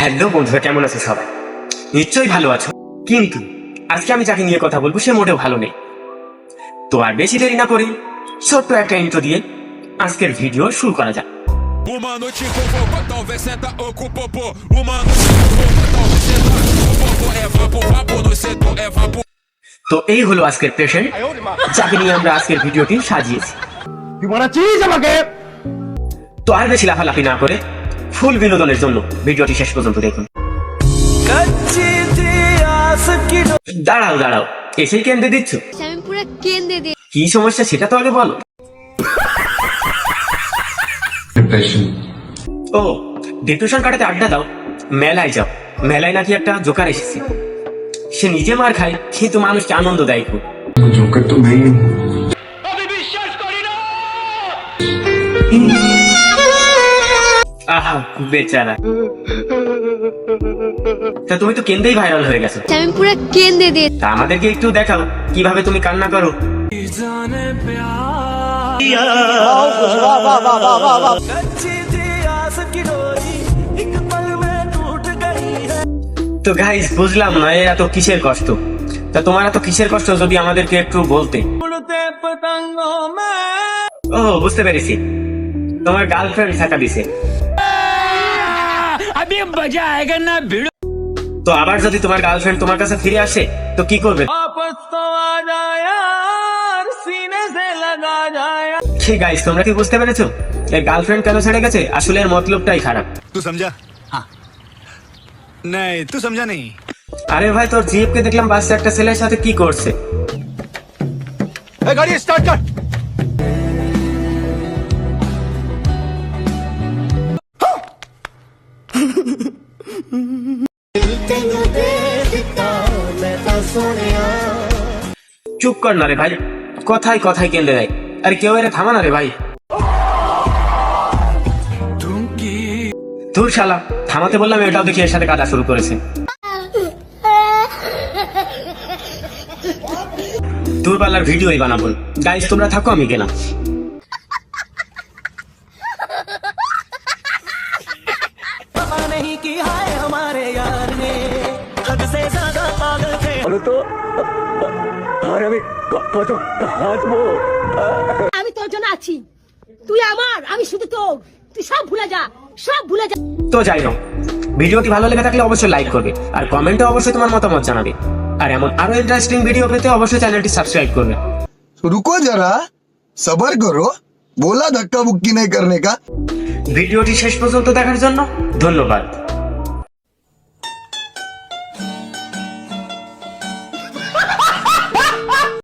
Hello বন্ধুরা, কেমন আছো সবাই? নিশ্চয়ই ভালো আছো। কিন্তু আজকে আমি যাকে নিয়ে কথা বলবো সে মোটেও ভালো নেই। তো আর বেশি দেরি না করে ছোট্ট একটা ইন্ট্রো দিয়ে আজকের ভিডিও শুরু করা যাক। Uma noite com vovô, talvez senta ou com popô. Uma noite com vovô, talvez senta ou com popô. É vapo, vapo no setor, é vapo. তো এই হলো আজকের পেশেন্ট, যাকে নিয়ে আমরা আজকের ভিডিওটি সাজিয়েছি। তো আর বেশি লাফালাফি না করে ফুল বিনোদনের জন্য ভিডিওটি শেষ পর্যন্ত দেখুন। দাঁড়াও দাঁড়াও, এসেই কেন্দ্রে দিচ্ছ? আমি পুরো কেন্দ্রে দিয়ে কি সমস্যা সেটা তো আগে বলো। ও, ডিপ্রেশন কাটাতে আড্ডা দাও, মেলায় যাও। মেলায় নাকি একটা জোকার এসেছে, সে নিজে মার খায় কিন্তু মানুষকে আনন্দ দেয় খুব। जोकर तो मैं ही हूँ। আহা বেচারা। তা তুমি তো কেন্দ্রেই ভাইরাল হয়ে গেছো, আমি পুরো কেন্দ্রে দিয়ে তা আমাদেরকে একটু দেখাও কিভাবে তুমি কান্না করো। তো গাইস, বুঝলাম না এত কিসের কষ্ট। তা তোমার এত কিসের কষ্ট যদি আমাদেরকে একটু বলতে। ও, বুঝতে পেরেছি, তোমার গার্লফ্রেন্ড থাকা দিছে। তো আবার যদি তোমার গার্লফ্রেন্ড তোমার কাছে ফিরে আসে তো কি করবে? ঠিক গাইস, তোমরা কি বুঝতে পেরেছো এর গার্লফ্রেন্ড কেন ছেড়ে গেছে? আসলে এর মতলবটাই খারাপ। तू समझा? हाँ नहीं तू समझा नहीं। আরে ভাই, তোর জিএফ কে দেখলাম বাসে একটা ছেলের সাথে কি করছে। गाड़ी स्टार्ट कर। চুপ কর না রে ভাই, কথায় কথায় কেন্দ্রে দেয়। আরে কেউ এর থামা না রে ভাই। ধুর শালা, থামাতে বললাম, এটাও দেখি এর সাথে কাদা শুরু করেছে। দূরপাল্লার ভিডিওই বানাবো। গাইস তোমরা থাকো, আমি গেলাম। আমি তোর জন্য আছি, তুই আমার, আমি শুধু তোর। তুই সব ভুলে যা, সব ভুলে যা। তো যাই হোক, ভিডিওটি ভালো লেগে থাকলে অবশ্যই লাইক করবে আর কমেন্টে অবশ্যই তোমার মতামত জানাবে। আর এমন আরো ইন্টারেস্টিং ভিডিও পেতে অবশ্যই চ্যানেলটি সাবস্ক্রাইব করবে। रुको जरा सबर करो, बोला धक्का बुक्की नहीं करने का। ভিডিওটি শেষ পর্যন্ত দেখার জন্য ধন্যবাদ।